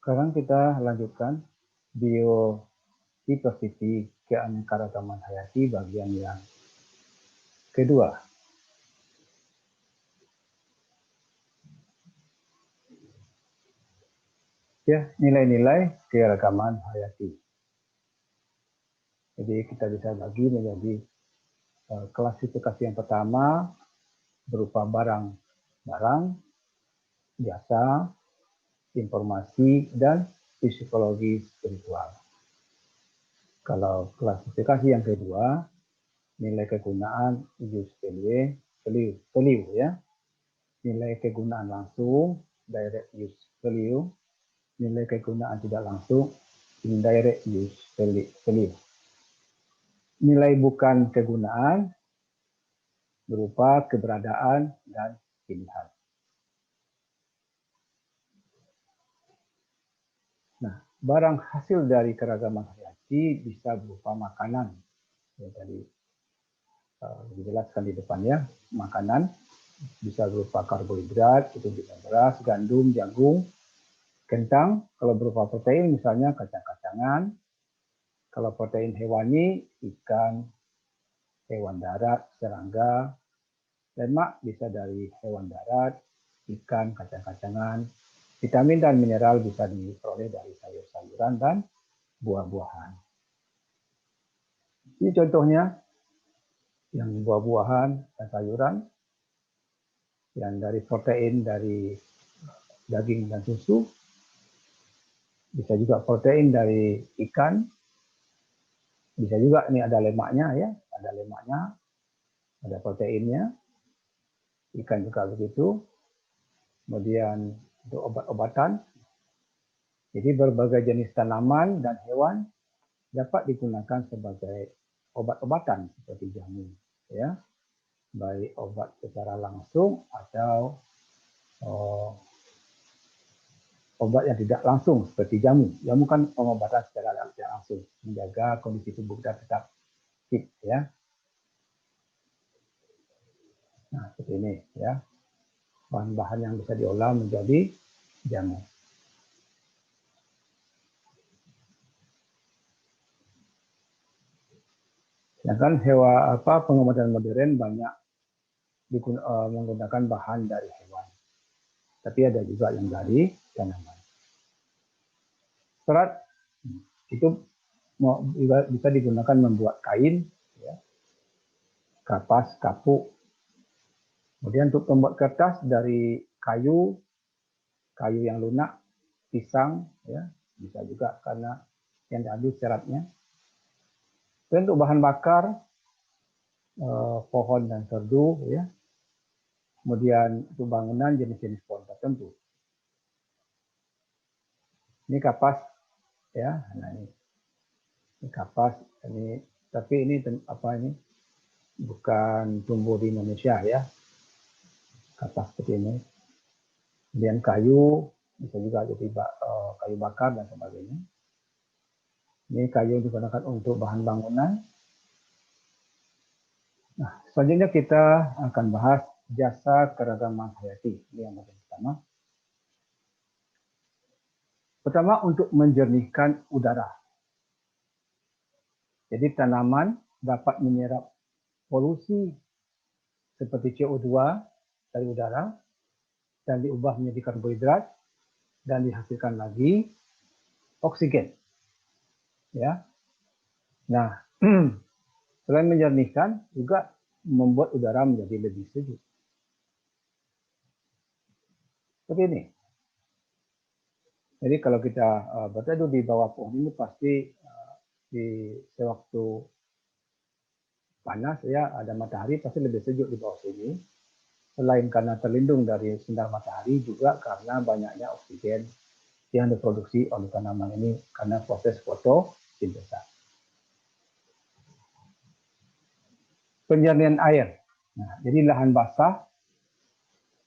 Sekarang kita lanjutkan biodiversity, keanekaragaman hayati, bagian yang kedua. Ya, nilai-nilai keragaman hayati. Jadi kita bisa bagi menjadi klasifikasi yang pertama berupa barang-barang, jasa, informasi, dan psikologi spiritual. Kalau klasifikasi yang kedua, nilai kegunaan use value ya. Nilai kegunaan langsung, direct use value. Nilai kegunaan tidak langsung, indirect use value. Nilai bukan kegunaan berupa keberadaan dan pilihan. Nah, barang hasil dari keragaman hayati bisa berupa makanan. Ya, tadi dijelaskan di depan ya, makanan bisa berupa karbohidrat, itu bisa beras, gandum, jagung, kentang. Kalau berupa protein misalnya kacang-kacangan. Kalau protein hewani, ikan, hewan darat, serangga. Lemak bisa dari hewan darat, ikan, kacang-kacangan. Vitamin dan mineral bisa diperoleh dari sayur-sayuran dan buah-buahan. Ini contohnya yang buah-buahan dan sayuran, yang dari protein dari daging dan susu, bisa juga protein dari ikan, bisa juga ini ada lemaknya ya, ada proteinnya, ikan juga begitu. Kemudian untuk obat-obatan, jadi berbagai jenis tanaman dan hewan dapat digunakan sebagai obat-obatan seperti jamu, ya, baik obat secara langsung atau obat yang tidak langsung seperti jamu. Jamu kan pengobatan secara tidak langsung, menjaga kondisi tubuh kita tetap fit, ya. Nah, seperti ini, ya, bahan-bahan yang bisa diolah menjadi jamu. Sedangkan pengobatan modern banyak menggunakan bahan dari hewan, tapi ada juga yang dari tanaman. Serat itu bisa digunakan membuat kain, ya, kapas, kapuk. Kemudian untuk membuat kertas dari kayu yang lunak, pisang, ya, bisa juga karena yang diambil seratnya. Dan untuk bahan bakar, pohon dan serdu, ya. Kemudian untuk bangunan jenis-jenis pohon tertentu. Ini kapas, ya. Nah, ini kapas, tapi ini bukan tumbuh di Indonesia, ya. Kapas seperti ini. Kemudian kayu, bisa juga jadi kayu bakar dan sebagainya. Ini kayu digunakan untuk bahan bangunan. Nah, selanjutnya kita akan bahas jasa keragaman hayati. Ini yang pertama. Pertama, untuk menjernihkan udara. Jadi tanaman dapat menyerap polusi seperti CO2 dari udara dan diubah menjadi karbohidrat dan dihasilkan lagi oksigen. Ya. Nah, selain menjernihkan, juga membuat udara menjadi lebih sejuk. Seperti ini. Jadi kalau kita berteduh di bawah pohon ini pasti di sewaktu panas, ya, ada matahari, pasti lebih sejuk di bawah sini. Selain karena terlindung dari sinar matahari, juga karena banyaknya oksigen yang diproduksi oleh tanaman ini karena proses fotosintesa. Penjernihan air. Nah, jadi lahan basah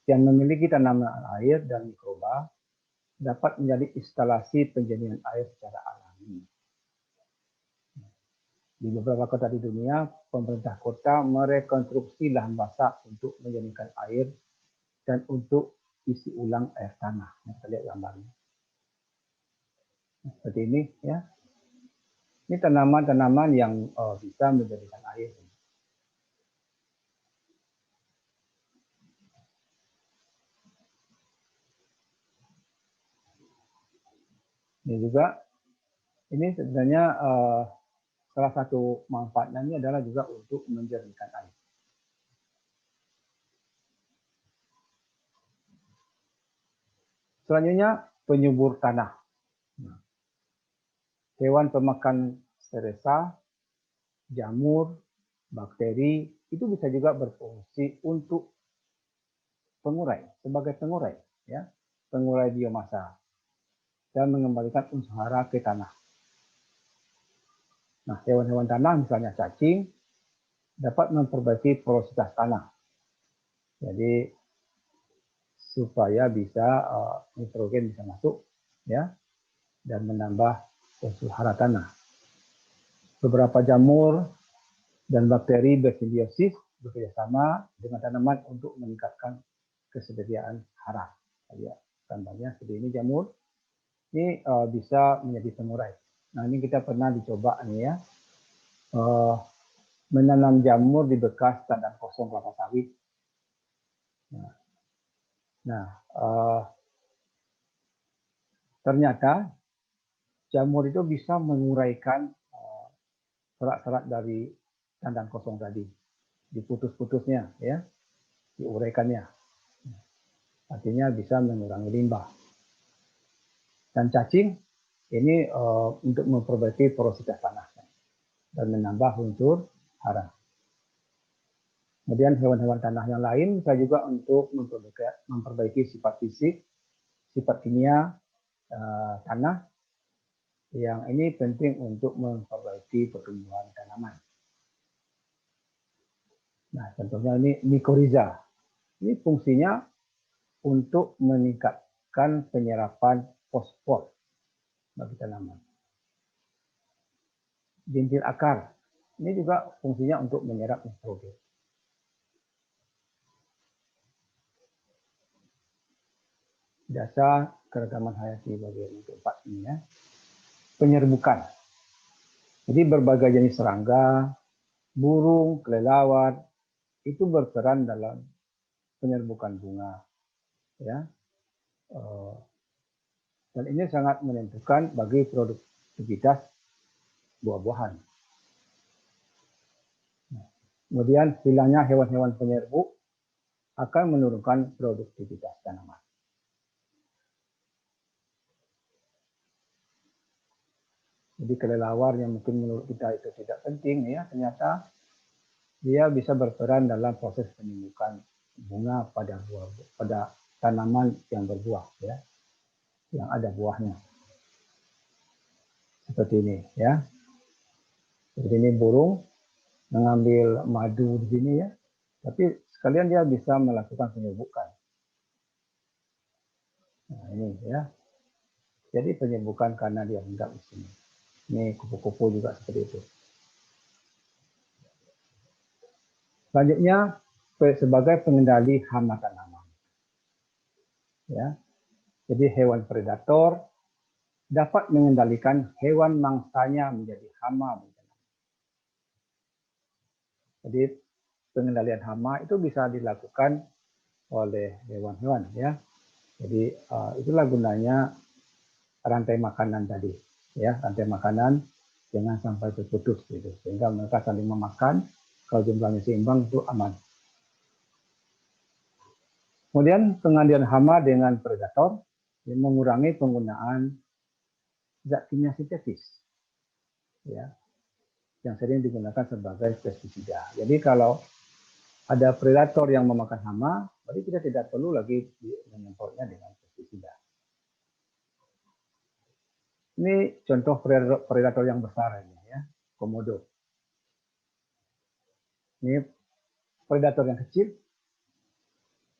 yang memiliki tanaman air dan mikroba dapat menjadi instalasi penjernihan air secara alami. Di beberapa kota di dunia, pemerintah kota merekonstruksi lahan basah untuk menjernihkan air dan untuk isi ulang air tanah. Kita lihat gambarnya. Seperti ini ya. Ini tanaman-tanaman yang bisa menjadikan air. Ini juga, ini sebenarnya salah satu manfaatnya ini adalah juga untuk menjernihkan air. Selanjutnya penyubur tanah. Hewan pemakan seresa, jamur, bakteri itu bisa juga berfungsi untuk pengurai, sebagai pengurai, ya, pengurai biomasa dan mengembalikan unsur hara ke tanah. Nah, hewan-hewan tanah misalnya cacing dapat memperbaiki porositas tanah. Jadi supaya bisa nitrogen bisa masuk, ya, dan menambah unsur hara tanah. Beberapa jamur dan bakteri bersimbiosis bekerjasama dengan tanaman untuk meningkatkan kesediaan hara. Ya, contohnya seperti ini jamur, ini bisa menjadi pengurai. Nah, ini kita pernah dicoba nih ya, menanam jamur di bekas tandan kosong kelapa sawit. Nah, ternyata jamur itu bisa menguraikan serat-serat dari tandan kosong tadi, diputus-putusnya, ya, diuraikannya. Artinya bisa mengurangi limbah. Dan cacing ini untuk memperbaiki porositas tanah dan menambah unsur hara. Kemudian hewan-hewan tanah yang lain bisa juga untuk memperbaiki sifat fisik, sifat kimia tanah, yang ini penting untuk memperbaiki pertumbuhan tanaman. Nah, contohnya ini mycorrhiza. Ini fungsinya untuk meningkatkan penyerapan fosfor bagi tanaman. Dintil akar, ini juga fungsinya untuk menyerap nitrogen. Jasa keragaman hayati bagian keempat ini ya. Penyerbukan. Jadi berbagai jenis serangga, burung, kelelawar itu berperan dalam penyerbukan bunga, ya. Dan ini sangat menentukan bagi produktivitas buah-buahan. Kemudian hilangnya hewan-hewan penyerbuk akan menurunkan produktivitas tanaman. Jadi kelelawar yang mungkin menurut kita itu tidak penting, ya, ternyata dia bisa berperan dalam proses penumbuhan bunga pada tanaman yang berbuah, ya, yang ada buahnya. Seperti ini, ya. Seperti ini burung mengambil madu di sini, ya. Tapi sekalian dia bisa melakukan penyerbukan. Nah, ini ya. Jadi penyerbukan karena dia hinggap di sini. Ini kupu-kupu juga seperti itu. Selanjutnya sebagai pengendali hama tanaman. Ya. Jadi hewan predator dapat mengendalikan hewan mangsanya menjadi hama. Jadi pengendalian hama itu bisa dilakukan oleh hewan-hewan, ya. Jadi itulah gunanya rantai makanan tadi, ya, rantai makanan jangan sampai terputus gitu, sehingga mereka saling memakan. Kalau jumlahnya seimbang itu aman. Kemudian pengendalian hama dengan predator mengurangi penggunaan zat kimia sintetis, ya, yang sering digunakan sebagai pestisida. Jadi kalau ada predator yang memakan hama, berarti kita tidak perlu lagi menyemprotnya dengan pestisida. Ini contoh predator yang besar ini, ya, komodo. Ini predator yang kecil,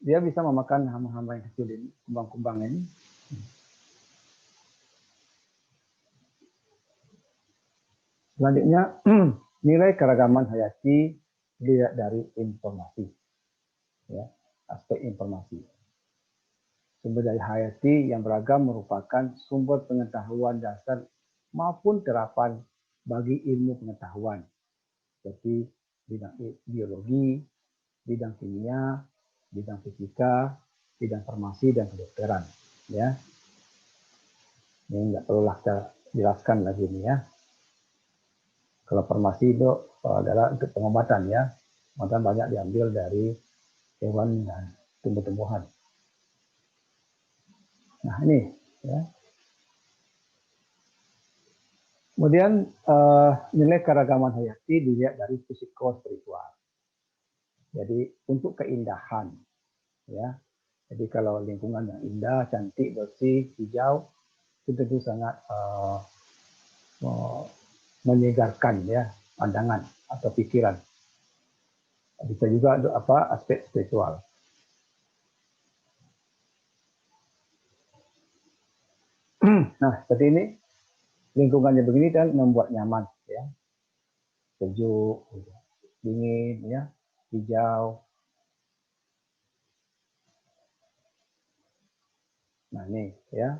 dia bisa memakan hama-hama yang kecil ini, kumbang-kumbang ini. Selanjutnya, nilai keragaman hayati dilihat dari informasi, ya, aspek informasi. Sumber daya hayati yang beragam merupakan sumber pengetahuan dasar maupun terapan bagi ilmu pengetahuan, seperti bidang biologi, bidang kimia, bidang fisika, bidang farmasi, dan kedokteran. Ya, ini nggak perlu kita jelaskan lagi ini ya. Kalau farmasi itu adalah untuk pengobatan ya, maka banyak diambil dari hewan dan tumbuh-tumbuhan. Nah ini ya. Kemudian nilai keragaman hayati dilihat dari psikospiritual. Jadi untuk keindahan ya. Jadi kalau lingkungan yang indah, cantik, bersih, hijau itu tentu sangat menyegarkan ya pandangan atau pikiran. Bisa juga untuk aspek spiritual. Nah, seperti ini lingkungannya begini kan membuat nyaman ya. Sejuk, dingin ya, hijau. Nah, ini ya.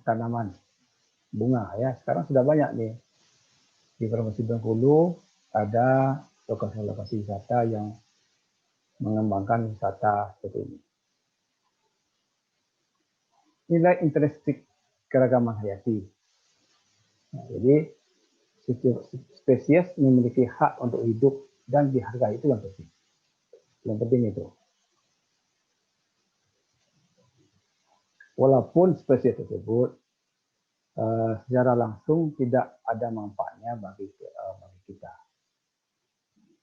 Tanaman bunga ya. Sekarang sudah banyak nih di Provinsi Bengkulu ada lokasi-lokasi wisata yang mengembangkan wisata seperti ini. Nilai intrinsik keragaman hayati. Nah, jadi spesies memiliki hak untuk hidup dan dihargai, itu yang penting. Yang penting itu. Walaupun spesies tersebut secara langsung tidak ada manfaatnya bagi kita.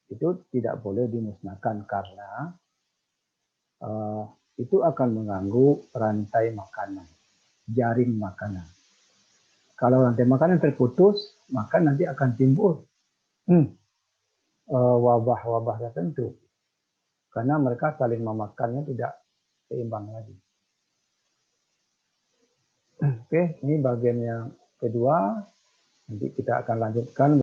Itu tidak boleh dimusnahkan karena itu akan mengganggu rantai makanan, jaring makanan. Kalau rantai makanan terputus, maka nanti akan timbul wabah-wabah tertentu. Karena mereka saling memakannya tidak seimbang lagi. Oke, ini bagian yang kedua. Nanti kita akan lanjutkan.